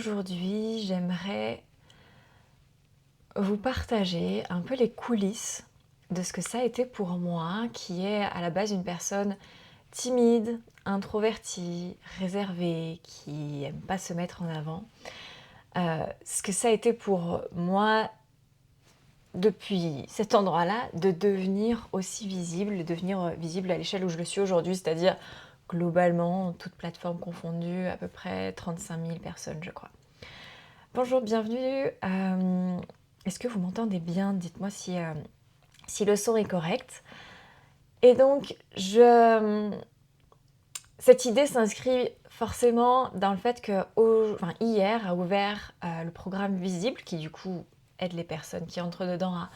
Aujourd'hui, j'aimerais vous partager un peu les coulisses de ce que ça a été pour moi, qui est à la base une personne timide, introvertie, réservée, qui aime pas se mettre en avant. Ce que ça a été pour moi depuis cet endroit-là, de devenir aussi visible, de devenir visible à l'échelle où je le suis aujourd'hui, c'est-à-dire globalement, toutes plateformes confondues, à peu près 35 000 personnes, je crois. Bonjour, bienvenue. Est-ce que vous m'entendez bien? Dites-moi si le son est correct. Et donc, cette idée s'inscrit forcément dans le fait que hier a ouvert le programme Visible, qui du coup aide les personnes qui entrent dedans à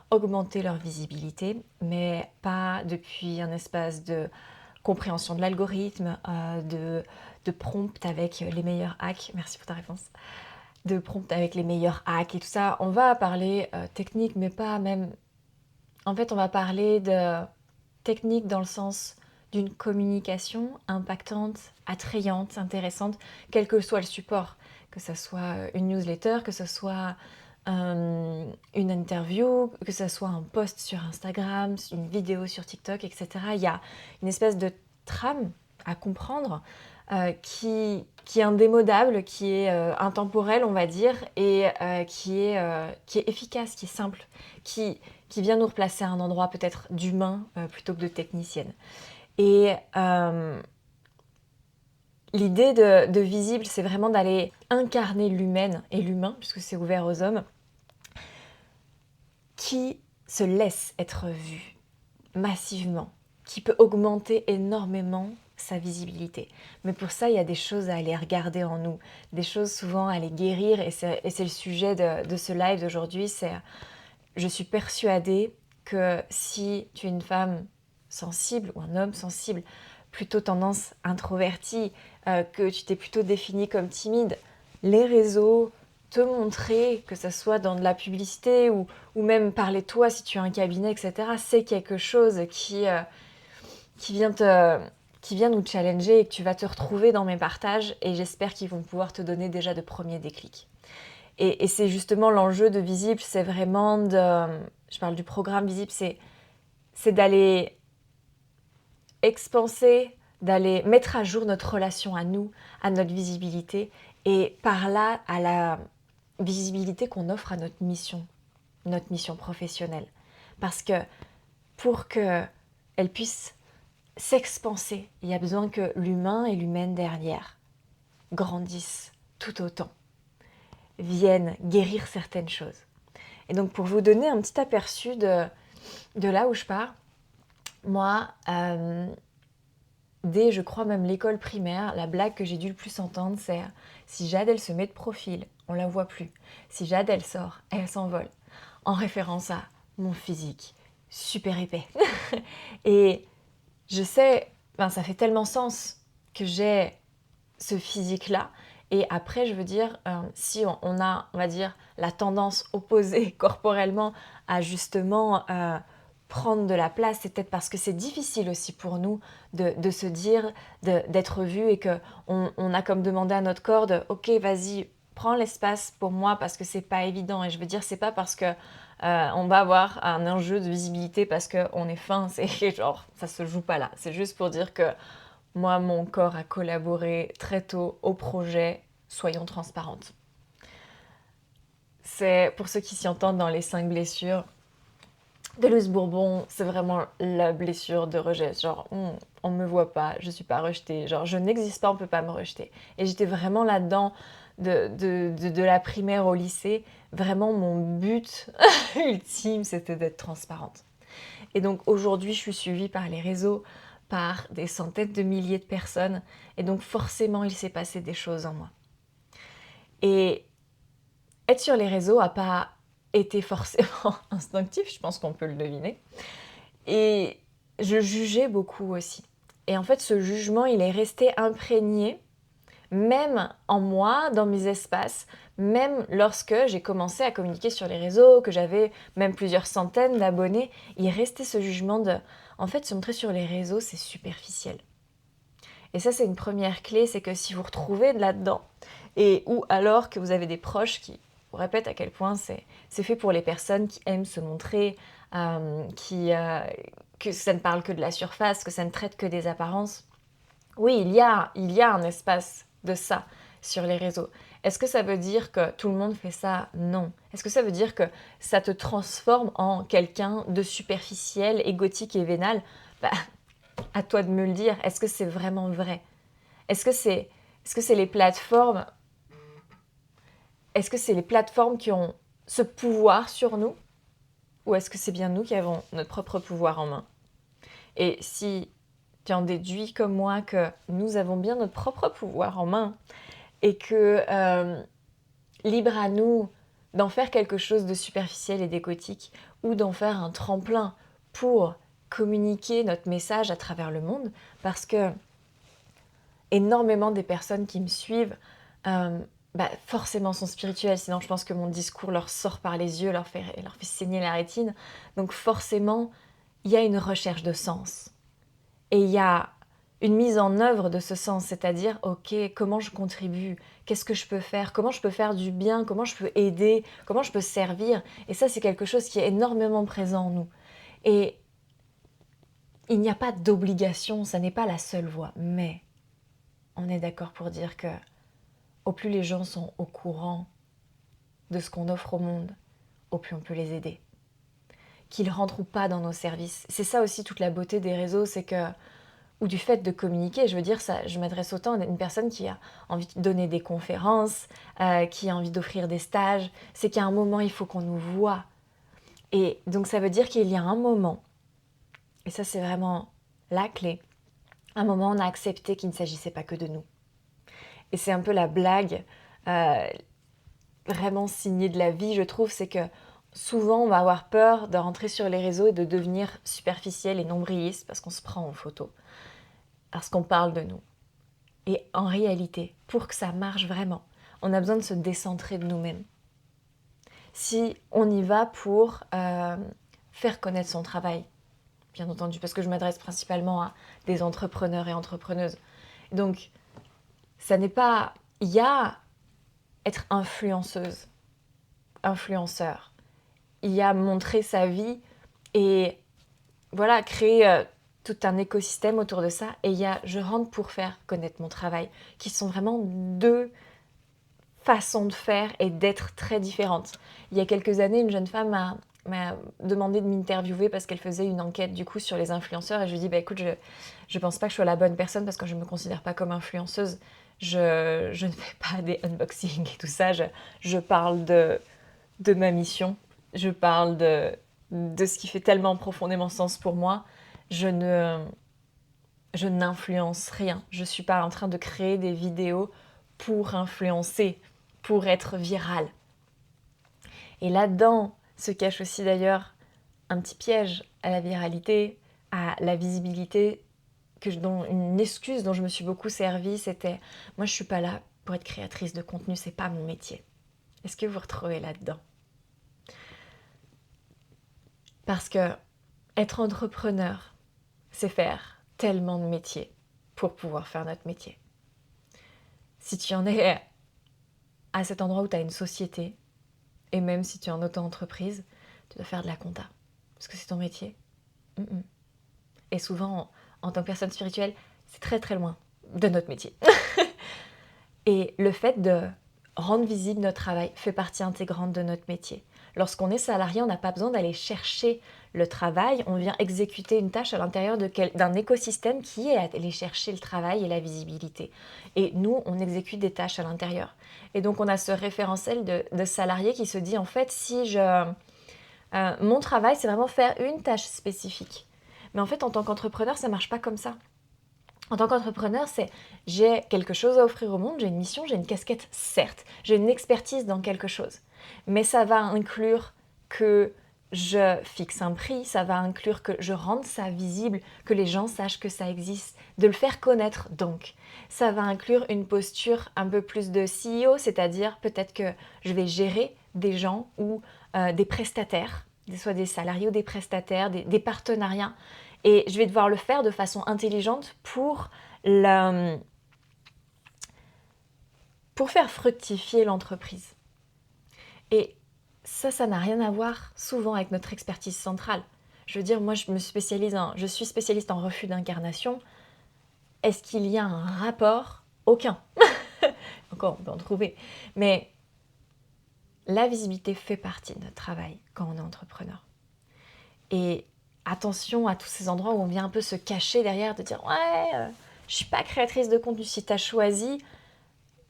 augmenter leur visibilité, mais pas depuis un espace de compréhension de l'algorithme, de prompt avec les meilleurs hacks. Merci pour ta réponse. De prompt avec les meilleurs hacks et tout ça. On va parler technique, mais pas même... En fait, on va parler de technique dans le sens d'une communication impactante, attrayante, intéressante, quel que soit le support, que ce soit une newsletter, que ce soit une interview, que ce soit un post sur Instagram, une vidéo sur TikTok, etc. Il y a une espèce de trame à comprendre qui est indémodable, qui est intemporel, on va dire, et qui est efficace, qui est simple, qui vient nous replacer à un endroit peut-être d'humain plutôt que de technicienne. Et l'idée de Visible, c'est vraiment d'aller incarner l'humaine et l'humain, puisque c'est ouvert aux hommes, qui se laisse être vu massivement, qui peut augmenter énormément sa visibilité. Mais pour ça, il y a des choses à aller regarder en nous, des choses souvent à aller guérir, et c'est le sujet de ce live d'aujourd'hui, c'est je suis persuadée que si tu es une femme sensible ou un homme sensible, plutôt tendance introvertie, que tu t'es plutôt définie comme timide, les réseaux, te montrer, que ce soit dans de la publicité ou même parler toi si tu as un cabinet, etc., c'est quelque chose qui vient nous challenger et que tu vas te retrouver dans mes partages, et j'espère qu'ils vont pouvoir te donner déjà de premiers déclics. Et c'est justement l'enjeu de Visible, c'est vraiment je parle du programme Visible, c'est d'aller expanser, d'aller mettre à jour notre relation à nous, à notre visibilité, et par là à la visibilité qu'on offre à notre mission professionnelle. Parce que pour qu'elle puisse s'expanser, il y a besoin que l'humain et l'humaine derrière grandissent tout autant, viennent guérir certaines choses. Et donc pour vous donner un petit aperçu de là où je pars, moi, dès je crois même l'école primaire, la blague que j'ai dû le plus entendre, c'est si Jade elle se met de profil, on la voit plus. Si Jade elle sort, elle s'envole. En référence à mon physique super épais. Et je sais, ça fait tellement sens que j'ai ce physique-là. Et après, je veux dire, si on a, on va dire, la tendance opposée corporellement à justement prendre de la place, c'est peut-être parce que c'est difficile aussi pour nous de se dire, d'être vu, et qu'on a comme demandé à notre corps de « Ok, vas-y, prends l'espace pour moi parce que c'est pas évident. » Et je veux dire, c'est pas parce que on va avoir un enjeu de visibilité parce qu'on est fin, c'est genre, ça se joue pas là. C'est juste pour dire que moi, mon corps a collaboré très tôt au projet Soyons transparentes. C'est pour ceux qui s'y entendent dans les 5 blessures. Deleuze Bourbon, c'est vraiment la blessure de rejet. Genre, on me voit pas, je suis pas rejetée. Genre, je n'existe pas, on peut pas me rejeter. Et j'étais vraiment là-dedans de la primaire au lycée. Vraiment, mon but ultime, c'était d'être transparente. Et donc aujourd'hui, je suis suivie par les réseaux, par des centaines de milliers de personnes. Et donc forcément, il s'est passé des choses en moi. Et être sur les réseaux n'a pas été forcément instinctif, je pense qu'on peut le deviner. Et je jugeais beaucoup aussi. Et en fait, ce jugement, il est resté imprégné, même en moi, dans mes espaces, même lorsque j'ai commencé à communiquer sur les réseaux, que j'avais même plusieurs centaines d'abonnés, il restait ce jugement de... En fait, se montrer sur les réseaux, c'est superficiel. Et ça, c'est une première clé, c'est que si vous retrouvez là-dedans, Et ou alors que vous avez des proches qui vous répètent à quel point c'est fait pour les personnes qui aiment se montrer, que ça ne parle que de la surface, que ça ne traite que des apparences. Oui, il y a un espace de ça sur les réseaux. Est-ce que ça veut dire que tout le monde fait ça? Non. Est-ce que ça veut dire que ça te transforme en quelqu'un de superficiel, égotique et vénal? Bah, à toi de me le dire. Est-ce que c'est vraiment vrai? Est-ce que c'est, est-ce que c'est les plateformes, est-ce que c'est les plateformes qui ont ce pouvoir sur nous? Ou est-ce que c'est bien nous qui avons notre propre pouvoir en main? Et si tu en déduis comme moi que nous avons bien notre propre pouvoir en main et que libre à nous d'en faire quelque chose de superficiel et d'égotique ou d'en faire un tremplin pour communiquer notre message à travers le monde, parce que énormément des personnes qui me suivent forcément sont spirituelles, sinon je pense que mon discours leur sort par les yeux, leur fait saigner la rétine. Donc forcément, il y a une recherche de sens. Et il y a une mise en œuvre de ce sens, c'est-à-dire, ok, comment je contribue? Qu'est-ce que je peux faire? Comment je peux faire du bien? Comment je peux aider? Comment je peux servir? Et ça, c'est quelque chose qui est énormément présent en nous. Et il n'y a pas d'obligation, ça n'est pas la seule voie. Mais on est d'accord pour dire que au plus les gens sont au courant de ce qu'on offre au monde, au plus on peut les aider. Qu'ils rentrent ou pas dans nos services. C'est ça aussi toute la beauté des réseaux, c'est que ou du fait de communiquer. Je veux dire, ça, je m'adresse autant à une personne qui a envie de donner des conférences, qui a envie d'offrir des stages. C'est qu'à un moment, il faut qu'on nous voit. Et donc, ça veut dire qu'il y a un moment, et ça, c'est vraiment la clé, un moment, on a accepté qu'il ne s'agissait pas que de nous. Et c'est un peu la blague vraiment signée de la vie, je trouve, c'est que souvent, on va avoir peur de rentrer sur les réseaux et de devenir superficiel et nombriliste parce qu'on se prend en photo, parce qu'on parle de nous. Et en réalité, pour que ça marche vraiment, on a besoin de se décentrer de nous-mêmes. Si on y va pour faire connaître son travail, bien entendu, parce que je m'adresse principalement à des entrepreneurs et entrepreneuses. Donc, ça n'est pas... Il y a être influenceuse, influenceur. Il y a montrer sa vie et voilà, créer tout un écosystème autour de ça. Et il y a je rentre pour faire connaître mon travail, qui sont vraiment deux façons de faire et d'être très différentes. Il y a quelques années, une jeune femme m'a demandé de m'interviewer parce qu'elle faisait une enquête du coup sur les influenceurs et je lui ai dit écoute, je pense pas que je sois la bonne personne parce que je me considère pas comme influenceuse. Je ne fais pas des unboxings et tout ça. Je parle de ma mission. Je parle de ce qui fait tellement profondément sens pour moi. Je n'influence rien. Je suis pas en train de créer des vidéos pour influencer, pour être virale. Et là-dedans se cache aussi d'ailleurs un petit piège à la viralité, à la visibilité, une excuse dont je me suis beaucoup servie, c'était moi je suis pas là pour être créatrice de contenu, c'est pas mon métier. Est-ce que vous vous retrouvez là-dedans? Parce que être entrepreneur, c'est faire tellement de métiers pour pouvoir faire notre métier. Si tu en es à cet endroit où tu as une société, et même si tu es en auto-entreprise, tu dois faire de la compta. Parce que c'est ton métier. Et souvent, en tant que personne spirituelle, c'est très très loin de notre métier. Et le fait de rendre visible notre travail fait partie intégrante de notre métier. Lorsqu'on est salarié, on n'a pas besoin d'aller chercher le travail, on vient exécuter une tâche à l'intérieur d'un écosystème qui est aller chercher le travail et la visibilité. Et nous, on exécute des tâches à l'intérieur. Et donc, on a ce référentiel de salarié qui se dit, en fait, mon travail, c'est vraiment faire une tâche spécifique. Mais en fait, en tant qu'entrepreneur, ça ne marche pas comme ça. En tant qu'entrepreneur, j'ai quelque chose à offrir au monde, j'ai une mission, j'ai une casquette, certes, j'ai une expertise dans quelque chose. Mais ça va inclure que je fixe un prix, ça va inclure que je rende ça visible, que les gens sachent que ça existe, de le faire connaître donc. Ça va inclure une posture un peu plus de CEO, c'est-à-dire peut-être que je vais gérer des gens ou des prestataires, soit des salariés ou des prestataires, des partenariats. Et je vais devoir le faire de façon intelligente pour pour faire fructifier l'entreprise. Et ça n'a rien à voir souvent avec notre expertise centrale. Je veux dire, moi, je suis spécialiste en refus d'incarnation. Est-ce qu'il y a un rapport? Aucun. Encore, on peut en trouver. Mais la visibilité fait partie de notre travail quand on est entrepreneur. Et attention à tous ces endroits où on vient un peu se cacher derrière, de dire « Ouais, je ne suis pas créatrice de contenu ». Si tu as choisi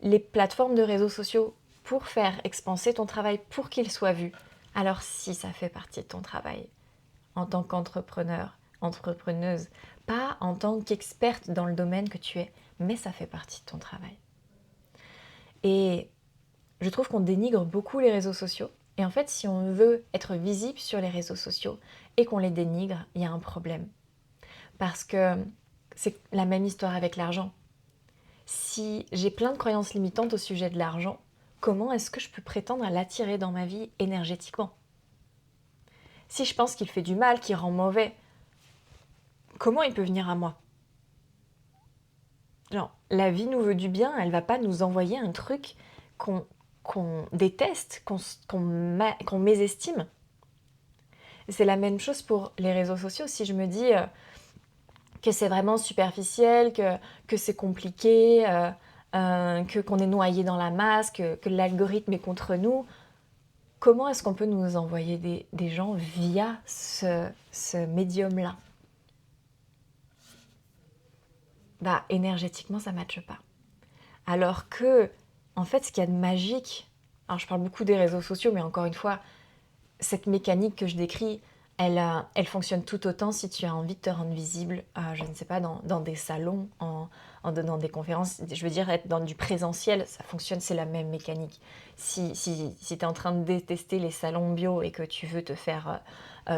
les plateformes de réseaux sociaux pour faire expanser ton travail, pour qu'il soit vu, alors si ça fait partie de ton travail en tant qu'entrepreneur, entrepreneuse, pas en tant qu'experte dans le domaine que tu es, mais ça fait partie de ton travail. Et je trouve qu'on dénigre beaucoup les réseaux sociaux. Et en fait, si on veut être visible sur les réseaux sociaux et qu'on les dénigre, il y a un problème. Parce que c'est la même histoire avec l'argent. Si j'ai plein de croyances limitantes au sujet de l'argent, comment est-ce que je peux prétendre à l'attirer dans ma vie énergétiquement? Si je pense qu'il fait du mal, qu'il rend mauvais, comment il peut venir à moi? Genre, la vie nous veut du bien, elle va pas nous envoyer un truc qu'on déteste, qu'on mésestime. C'est la même chose pour les réseaux sociaux. Si je me dis que c'est vraiment superficiel, que c'est compliqué, qu'on est noyé dans la masse, que l'algorithme est contre nous, comment est-ce qu'on peut nous envoyer des gens via ce médium-là? Bah, énergétiquement, ça ne matche pas. Alors que, en fait, ce qu'il y a de magique, alors je parle beaucoup des réseaux sociaux, mais encore une fois, cette mécanique que je décris, elle fonctionne tout autant si tu as envie de te rendre visible, je ne sais pas, dans des salons, en donnant des conférences. Je veux dire, être dans du présentiel, ça fonctionne, c'est la même mécanique. Si tu es en train de détester les salons bio et que tu veux te faire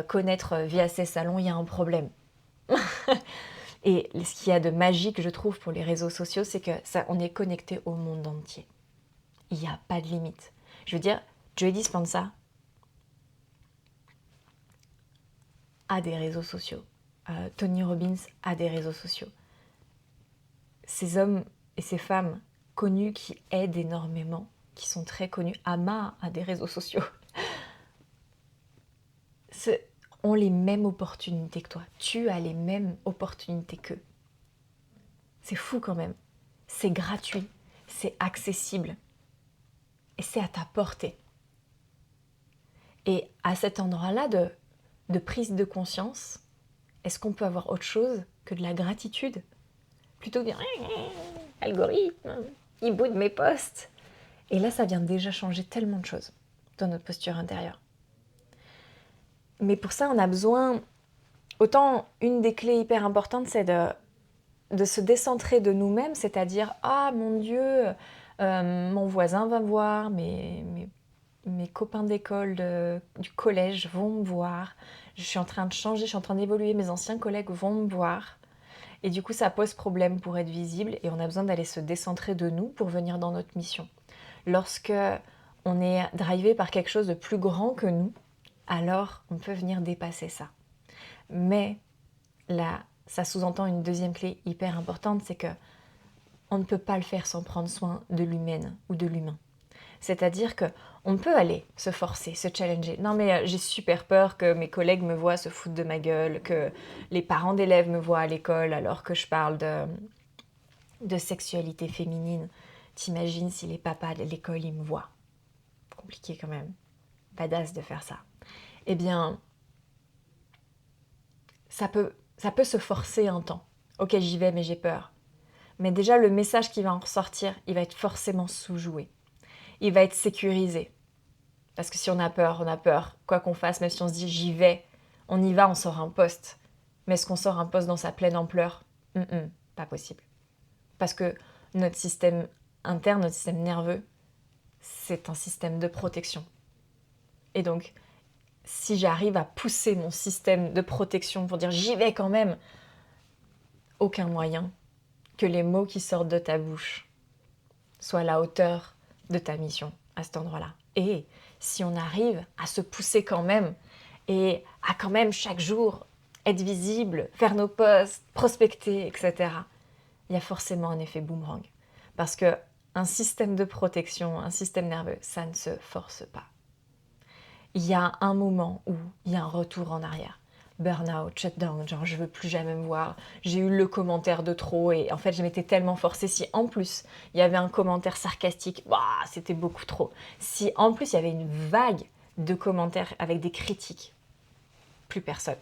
connaître via ces salons, il y a un problème. Et ce qu'il y a de magique, je trouve, pour les réseaux sociaux, c'est que on est connecté au monde entier. Il n'y a pas de limite. Je veux dire, Joe Dispenza a des réseaux sociaux. Tony Robbins a des réseaux sociaux. Ces hommes et ces femmes connus qui aident énormément, qui sont très connus, Ama a des réseaux sociaux, ont les mêmes opportunités que toi. Tu as les mêmes opportunités qu'eux. C'est fou quand même. C'est gratuit, c'est accessible et c'est à ta portée. Et à cet endroit-là de prise de conscience, est-ce qu'on peut avoir autre chose que de la gratitude? Plutôt que de dire « algorithme, il boude mes posts ». Et là, ça vient déjà changer tellement de choses dans notre posture intérieure. Mais pour ça, on a besoin... Autant, une des clés hyper importantes, c'est de se décentrer de nous-mêmes, c'est-à-dire « Ah, mon Dieu, mon voisin va me voir, mes copains d'école, du collège vont me voir, je suis en train de changer, je suis en train d'évoluer, mes anciens collègues vont me voir. » Et du coup, ça pose problème pour être visible et on a besoin d'aller se décentrer de nous pour venir dans notre mission. Lorsque on est drivé par quelque chose de plus grand que nous, alors on peut venir dépasser ça. Mais là, ça sous-entend une deuxième clé hyper importante, c'est que on ne peut pas le faire sans prendre soin de l'humaine ou de l'humain. C'est-à-dire qu'on peut aller se forcer, se challenger. Non mais j'ai super peur que mes collègues me voient se foutre de ma gueule, que les parents d'élèves me voient à l'école alors que je parle de sexualité féminine. T'imagines si les papas de l'école, ils me voient. Compliqué quand même. Badass de faire ça. Eh bien, ça peut se forcer un temps. Ok, j'y vais, mais j'ai peur. Mais déjà, le message qui va en ressortir, il va être forcément sous-joué. Il va être sécurisé. Parce que si on a peur, quoi qu'on fasse, même si on se dit j'y vais, on y va, on sort un poste. Mais est-ce qu'on sort un poste dans sa pleine ampleur? Pas possible. Parce que notre système interne, notre système nerveux, c'est un système de protection. Et donc, si j'arrive à pousser mon système de protection pour dire j'y vais quand même, aucun moyen que les mots qui sortent de ta bouche soient à la hauteur de ta mission à cet endroit-là. Et si on arrive à se pousser quand même et à quand même chaque jour être visible, faire nos posts, prospecter, etc., il y a forcément un effet boomerang. Parce que un système de protection, un système nerveux, ça ne se force pas. Il y a un moment où il y a un retour en arrière. Burnout, shutdown, genre je veux plus jamais me voir, j'ai eu le commentaire de trop et en fait je m'étais tellement forcée. Si en plus il y avait un commentaire sarcastique, bah, c'était beaucoup trop. Si en plus il y avait une vague de commentaires avec des critiques, plus personne.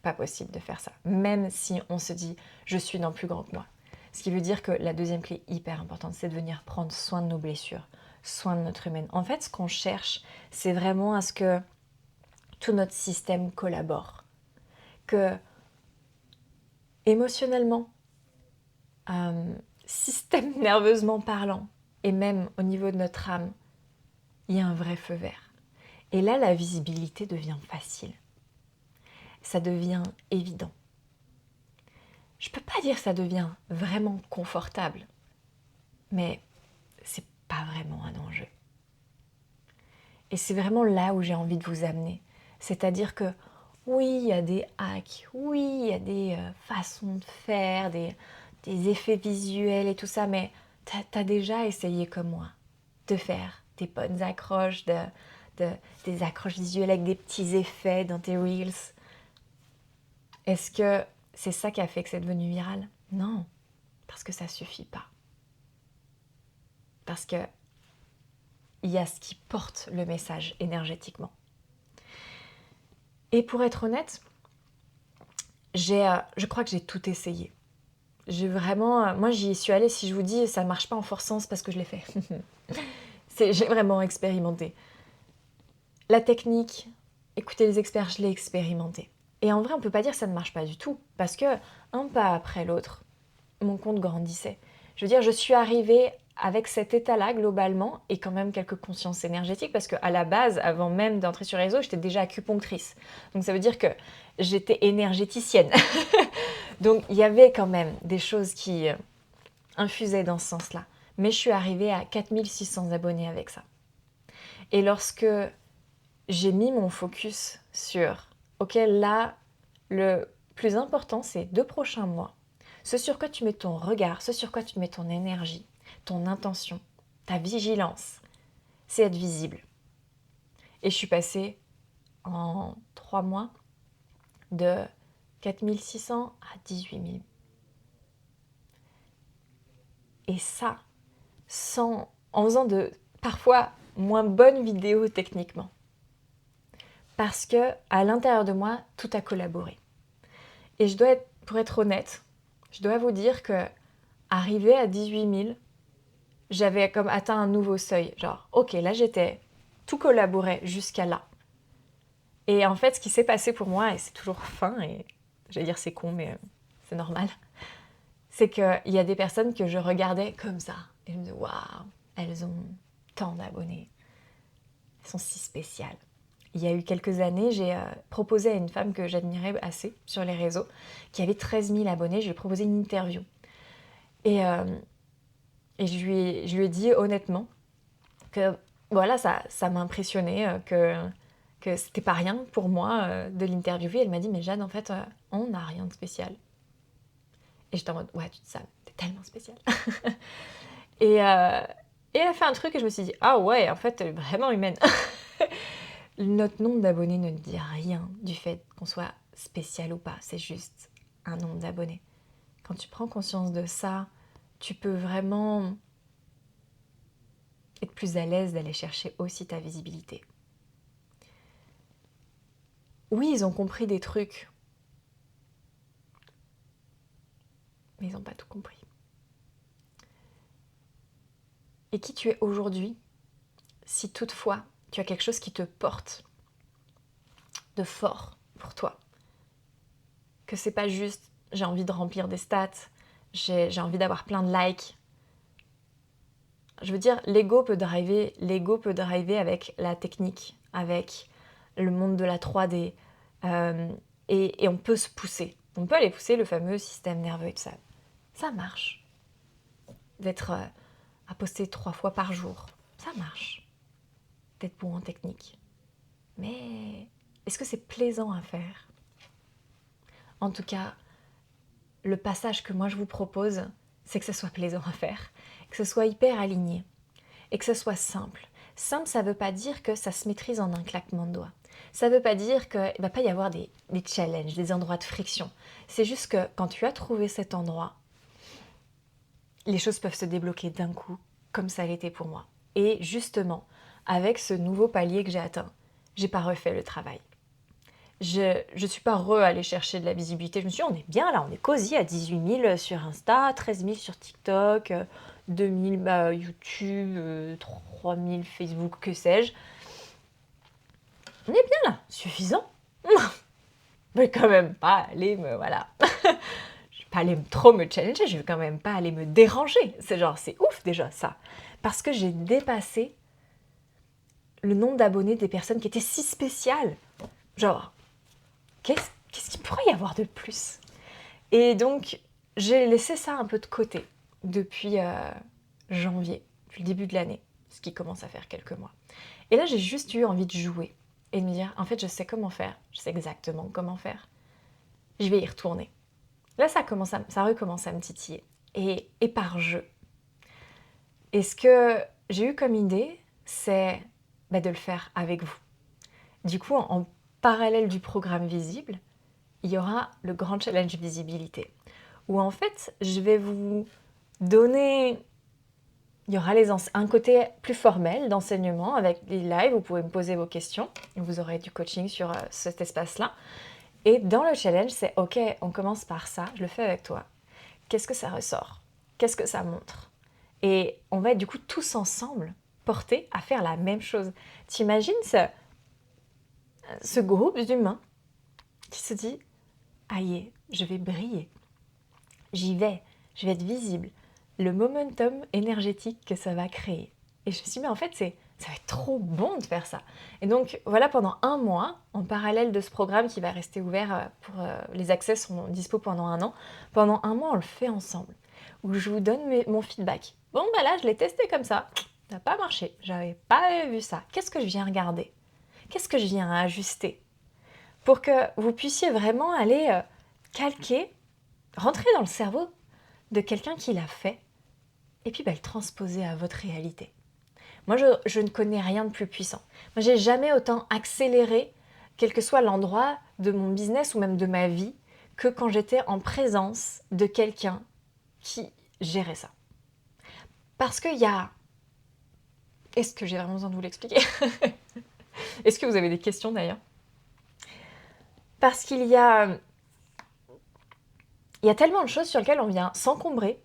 Pas possible de faire ça. Même si on se dit je suis non plus grand que moi. Ce qui veut dire que la deuxième clé hyper importante, c'est de venir prendre soin de nos blessures, soin de notre humaine. En fait, ce qu'on cherche, c'est vraiment à ce que tout notre système collabore. Que émotionnellement, système nerveusement parlant, et même au niveau de notre âme, il y a un vrai feu vert. Et là, la visibilité devient facile. Ça devient évident. Je peux pas dire que ça devient vraiment confortable, mais c'est pas vraiment un enjeu. Et c'est vraiment là où j'ai envie de vous amener. C'est-à-dire que oui, il y a des hacks, oui, il y a des façons de faire, des effets visuels et tout ça, mais t'as déjà essayé comme moi de faire des bonnes accroches, des accroches visuelles avec des petits effets dans tes reels. Est-ce que c'est ça qui a fait que c'est devenu viral? Non, parce que ça suffit pas. Parce que il y a ce qui porte le message énergétiquement. Et pour être honnête, je crois que j'ai tout essayé. J'ai vraiment, moi j'y suis allée, si je vous dis ça ne marche pas en forçant, c'est parce que je l'ai fait. J'ai vraiment expérimenté. La technique, écouter les experts, je l'ai expérimenté. Et en vrai, on ne peut pas dire que ça ne marche pas du tout, parce que un pas après l'autre, mon compte grandissait. Je veux dire, je suis arrivée avec cet état-là globalement et quand même quelques consciences énergétiques parce qu'à la base, avant même d'entrer sur les réseaux, j'étais déjà acupunctrice. Donc ça veut dire que j'étais énergéticienne. Donc il y avait quand même des choses qui infusaient dans ce sens-là. Mais je suis arrivée à 4600 abonnés avec ça. Et lorsque j'ai mis mon focus sur, ok, là, le plus important, c'est 2 prochains mois. Ce sur quoi tu mets ton regard, ce sur quoi tu mets ton énergie, ton intention, ta vigilance, c'est être visible. Et je suis passée en 3 mois de 4600 à 18 000. Et ça, en faisant de parfois moins bonnes vidéos techniquement. Parce que à l'intérieur de moi, tout a collaboré. Et pour être honnête, je dois vous dire que arrivé à 18 000, j'avais comme atteint un nouveau seuil. Genre, ok, là tout collaborait jusqu'à là. Et en fait, ce qui s'est passé pour moi, et c'est toujours fin, et j'allais dire c'est con, mais c'est normal, c'est qu'il y a des personnes que je regardais comme ça. Et je me disais, waouh, elles ont tant d'abonnés. Elles sont si spéciales. Il y a eu quelques années, j'ai proposé à une femme que j'admirais assez sur les réseaux, qui avait 13 000 abonnés, je lui ai proposé une interview. Et je lui ai dit honnêtement que voilà, ça m'a impressionnée, que c'était pas rien pour moi de l'interviewer. Elle m'a dit, mais Jeanne, en fait, on n'a rien de spécial. Et j'étais en mode, ouais, tu dis ça, t'es tellement spéciale. et elle a fait un truc et je me suis dit, ah ouais, en fait, elle est vraiment humaine. Notre nombre d'abonnés ne dit rien du fait qu'on soit spécial ou pas, c'est juste un nombre d'abonnés. Quand tu prends conscience de ça, tu peux vraiment être plus à l'aise d'aller chercher aussi ta visibilité. Oui, ils ont compris des trucs, mais ils n'ont pas tout compris. Et qui tu es aujourd'hui, si toutefois tu as quelque chose qui te porte de fort pour toi, que c'est pas juste j'ai envie de remplir des stats, j'ai envie d'avoir plein de likes. Je veux dire, l'ego peut driver avec la technique, avec le monde de la 3D, et on peut se pousser. On peut aller pousser le fameux système nerveux et tout ça. Ça marche. D'être à poster 3 fois par jour, ça marche. D'être bon en technique. Mais est-ce que c'est plaisant à faire? En tout cas, le passage que moi je vous propose, c'est que ce soit plaisant à faire, que ce soit hyper aligné et que ce soit simple. Simple, ça ne veut pas dire que ça se maîtrise en un claquement de doigts. Ça ne veut pas dire qu'il ne va pas y avoir des challenges, des endroits de friction. C'est juste que quand tu as trouvé cet endroit, les choses peuvent se débloquer d'un coup, comme ça l'était pour moi. Et justement, avec ce nouveau palier que j'ai atteint, j'ai pas refait le travail. Je suis pas allée chercher de la visibilité. Je me suis dit, on est bien là, on est cosy à 18 000 sur Insta, 13 000 sur TikTok, 2 000 YouTube, 3 000 Facebook, que sais-je. On est bien là, suffisant. Mais quand même pas aller voilà. Je vais pas aller trop me challenger, je vais quand même pas aller me déranger. C'est ouf déjà ça. Parce que j'ai dépassé le nombre d'abonnés des personnes qui étaient si spéciales. Genre, qu'est-ce qu'il pourrait y avoir de plus? Et donc, j'ai laissé ça un peu de côté depuis janvier, depuis le début de l'année, ce qui commence à faire quelques mois. Et là, j'ai juste eu envie de jouer et de me dire, en fait, je sais comment faire, je sais exactement comment faire. Je vais y retourner. Là, ça recommence à me titiller. Et par jeu. Et ce que j'ai eu comme idée, c'est de le faire avec vous. Du coup, en parallèle du programme visible, il y aura le grand challenge visibilité, où en fait, je vais vous donner... Il y aura un côté plus formel d'enseignement avec les lives, vous pouvez me poser vos questions, vous aurez du coaching sur cet espace-là. Et dans le challenge, c'est ok, on commence par ça, je le fais avec toi. Qu'est-ce que ça ressort? Qu'est-ce que ça montre? Et on va être du coup tous ensemble portés à faire la même chose. T'imagines ce groupe d'humains qui se dit aïe, je vais briller, j'y vais, je vais être visible, le momentum énergétique que ça va créer. Et je me suis dit, mais en fait, ça va être trop bon de faire ça. Et donc, voilà, pendant un mois, en parallèle de ce programme qui va rester ouvert, les accès sont dispo pendant un an, pendant un mois, on le fait ensemble, où je vous donne mon feedback. Bon, là, je l'ai testé comme ça n'a pas marché, j'avais pas vu ça. Qu'est-ce que je viens regarder? Qu'est-ce que je viens ajuster? Pour que vous puissiez vraiment aller calquer, rentrer dans le cerveau de quelqu'un qui l'a fait, et puis le transposer à votre réalité. Moi, je ne connais rien de plus puissant. Moi, j'ai jamais autant accéléré, quel que soit l'endroit de mon business ou même de ma vie, que quand j'étais en présence de quelqu'un qui gérait ça. Parce qu'il y a... Est-ce que j'ai vraiment besoin de vous l'expliquer? Est-ce que vous avez des questions d'ailleurs? Parce qu'il y a tellement de choses sur lesquelles on vient s'encombrer,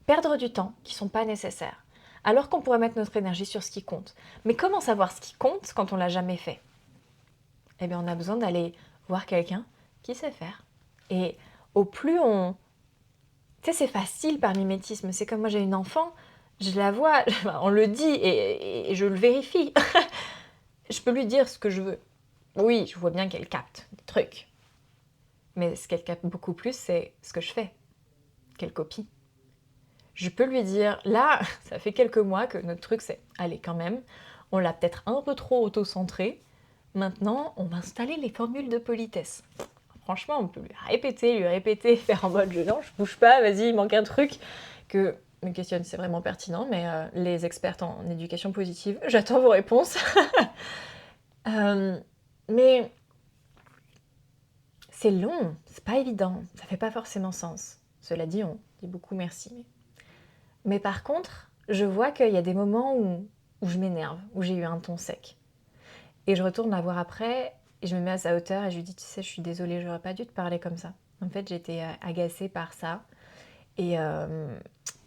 perdre du temps, qui ne sont pas nécessaires, alors qu'on pourrait mettre notre énergie sur ce qui compte. Mais comment savoir ce qui compte quand on ne l'a jamais fait? Eh bien, on a besoin d'aller voir quelqu'un qui sait faire. Et au plus on... Tu sais, c'est facile par mimétisme. C'est comme moi, j'ai une enfant, je la vois, on le dit et je le vérifie. Je peux lui dire ce que je veux. Oui, je vois bien qu'elle capte des trucs. Mais ce qu'elle capte beaucoup plus, c'est ce que je fais, qu'elle copie. Je peux lui dire, là, ça fait quelques mois que notre truc, c'est, allez, quand même, on l'a peut-être un peu trop auto-centré. Maintenant, on va installer les formules de politesse. Franchement, on peut lui répéter, faire en mode, non, je bouge pas, vas-y, il manque un truc. Que me questionne, c'est vraiment pertinent, mais les expertes en éducation positive, j'attends vos réponses. Mais c'est long, c'est pas évident, ça fait pas forcément sens. Cela dit, on dit beaucoup merci. Mais par contre, je vois qu'il y a des moments où je m'énerve, où j'ai eu un ton sec. Et je retourne la voir après, et je me mets à sa hauteur, et je lui dis, tu sais, je suis désolée, j'aurais pas dû te parler comme ça. En fait, j'étais agacée par ça. Et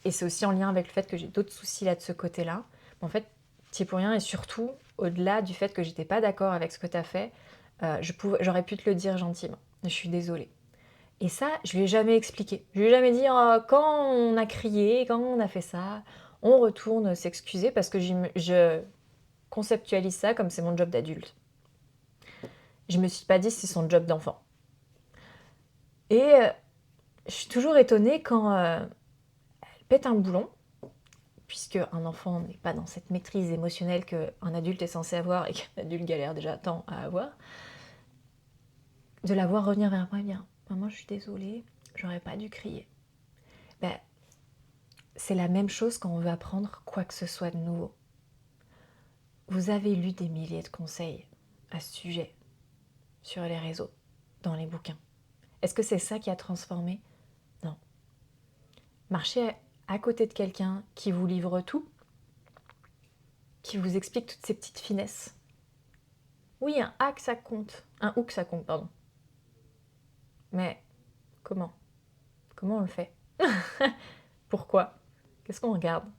c'est aussi en lien avec le fait que j'ai d'autres soucis là de ce côté-là. En fait, t'y es pour rien, et surtout, au-delà du fait que j'étais pas d'accord avec ce que t'as fait, j'aurais pu te le dire gentiment. Je suis désolée. Et ça, je lui ai jamais expliqué. Je lui ai jamais dit quand on a crié, quand on a fait ça, on retourne s'excuser parce que je conceptualise ça comme c'est mon job d'adulte. Je me suis pas dit c'est son job d'enfant. Et je suis toujours étonnée quand elle pète un boulon, puisque un enfant n'est pas dans cette maîtrise émotionnelle qu'un adulte est censé avoir et qu'un adulte galère déjà tant à avoir, de la voir revenir vers moi et dire « Maman, je suis désolée, j'aurais pas dû crier. » Ben, c'est la même chose quand on veut apprendre quoi que ce soit de nouveau. Vous avez lu des milliers de conseils à ce sujet sur les réseaux, dans les bouquins. Est-ce que c'est ça qui a transformé? Non. Marchez à côté de quelqu'un qui vous livre tout, qui vous explique toutes ces petites finesses. Oui, un hack ça compte. Un hook ça compte, pardon. Mais comment? Comment on le fait? Pourquoi? Qu'est-ce qu'on regarde?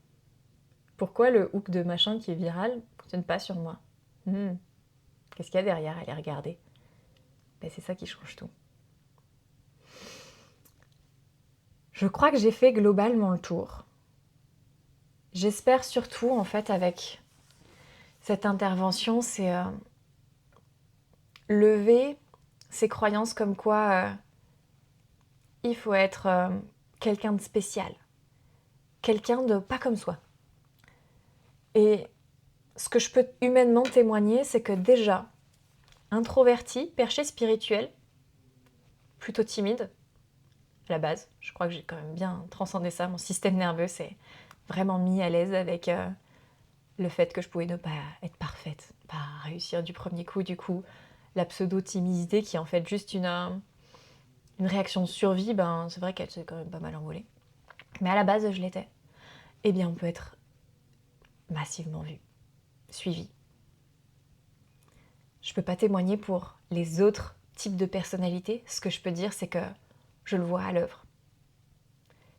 Pourquoi le hook de machin qui est viral ne fonctionne pas sur moi? Qu'est-ce qu'il y a derrière à les regarder? Ben, c'est ça qui change tout. Je crois que j'ai fait globalement le tour. J'espère surtout, en fait, avec cette intervention, c'est lever ces croyances comme quoi il faut être quelqu'un de spécial, quelqu'un de pas comme soi. Et ce que je peux humainement témoigner, c'est que déjà, introverti, perché spirituel, plutôt timide, à la base, je crois que j'ai quand même bien transcendé ça, mon système nerveux s'est vraiment mis à l'aise avec le fait que je pouvais ne pas être parfaite, pas réussir du premier coup, du coup, la pseudo-timidité qui est en fait juste une réaction de survie, ben c'est vrai qu'elle s'est quand même pas mal envolée. Mais à la base, je l'étais. Eh bien, on peut être massivement vu, suivi. Je peux pas témoigner pour les autres types de personnalités. Ce que je peux dire, c'est que je le vois à l'œuvre.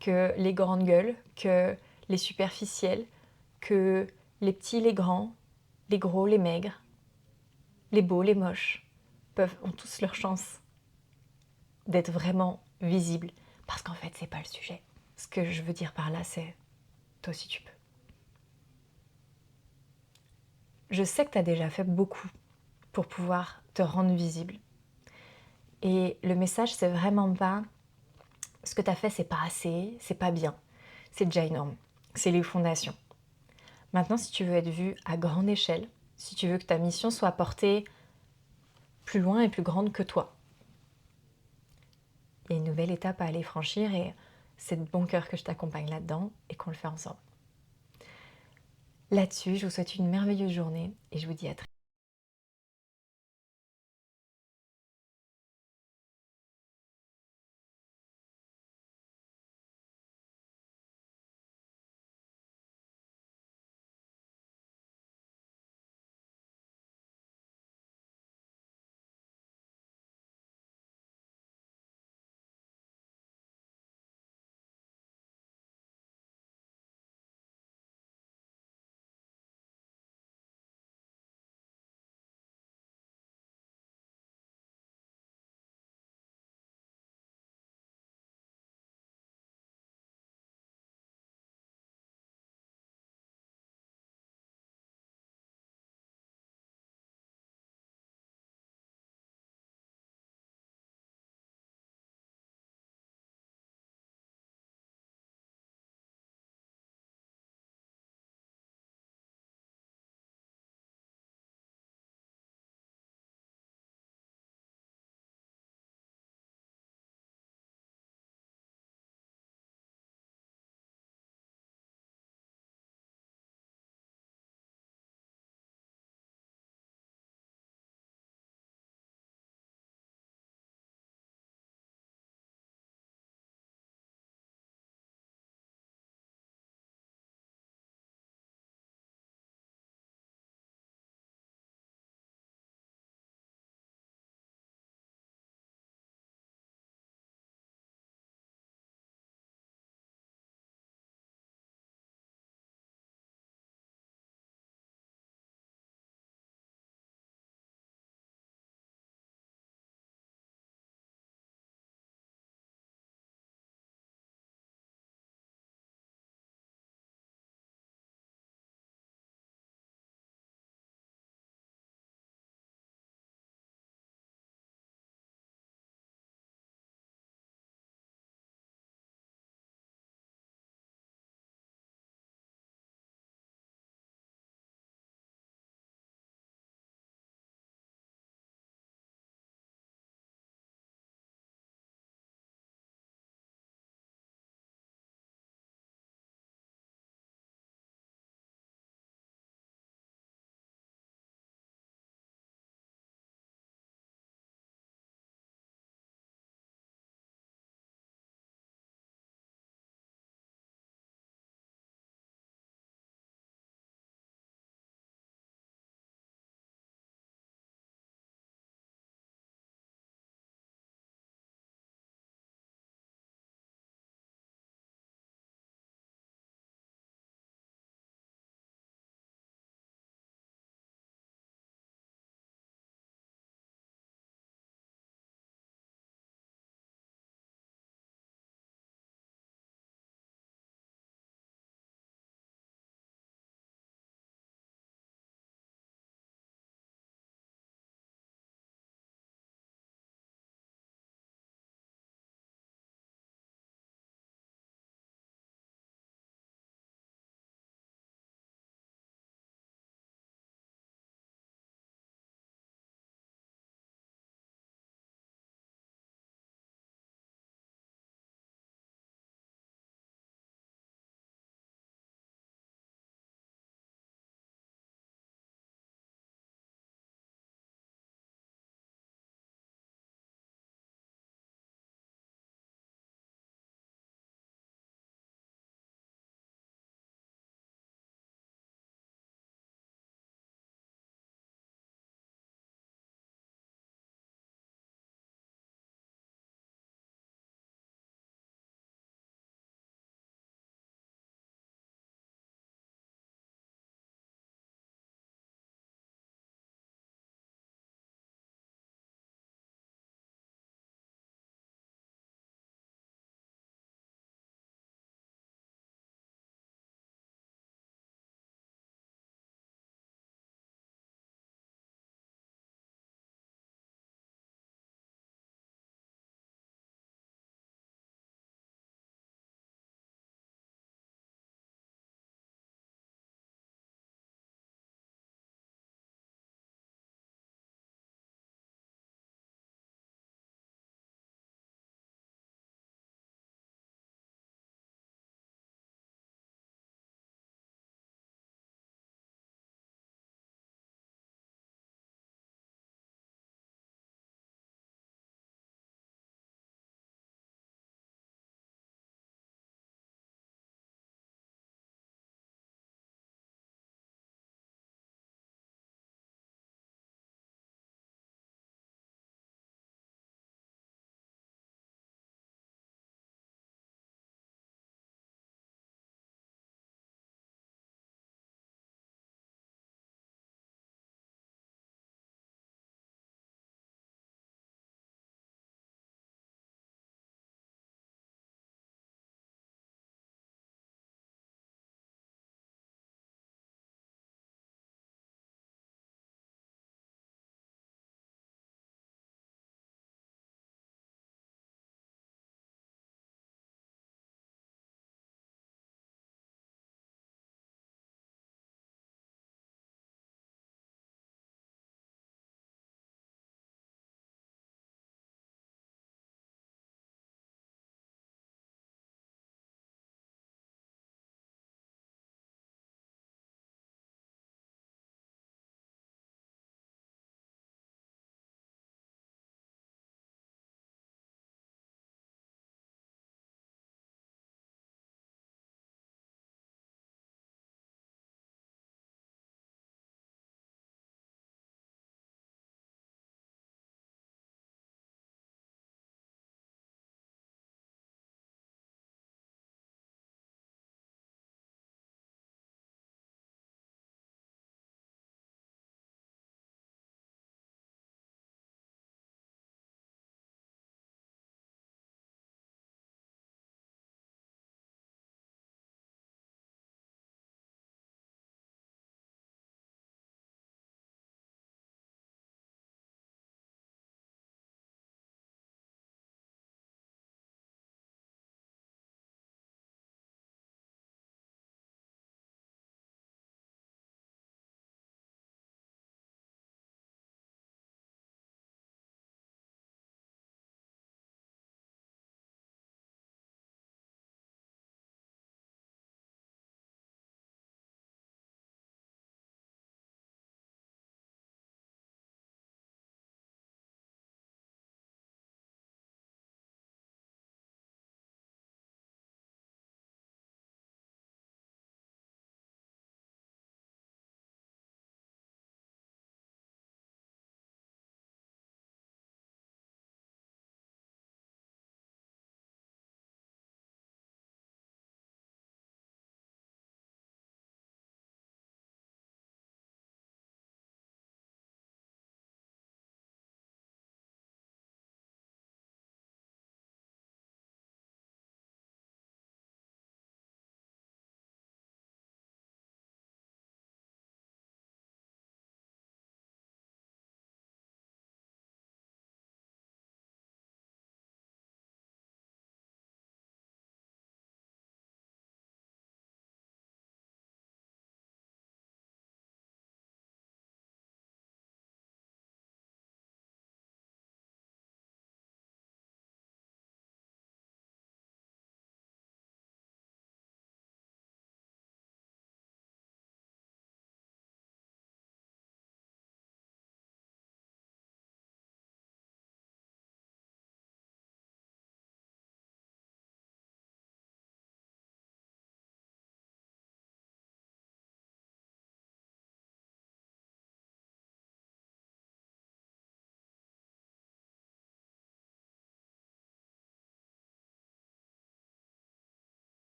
Que les grandes gueules, que les superficiels, que les petits, les grands, les gros, les maigres, les beaux, les moches, ont tous leur chance d'être vraiment visibles. Parce qu'en fait, c'est pas le sujet. Ce que je veux dire par là, c'est toi aussi tu peux. Je sais que tu as déjà fait beaucoup pour pouvoir te rendre visible. Et le message, c'est vraiment pas ce que tu as fait, c'est pas assez, c'est pas bien. C'est déjà énorme. C'est les fondations. Maintenant, si tu veux être vu à grande échelle, si tu veux que ta mission soit portée plus loin et plus grande que toi, il y a une nouvelle étape à aller franchir et c'est de bon cœur que je t'accompagne là-dedans et qu'on le fait ensemble. Là-dessus, je vous souhaite une merveilleuse journée et je vous dis à très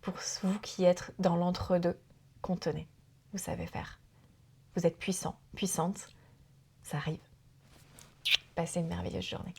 pour vous qui êtes dans l'entre-deux. Contenez, vous savez faire. Vous êtes puissant, puissante, ça arrive. Passez une merveilleuse journée.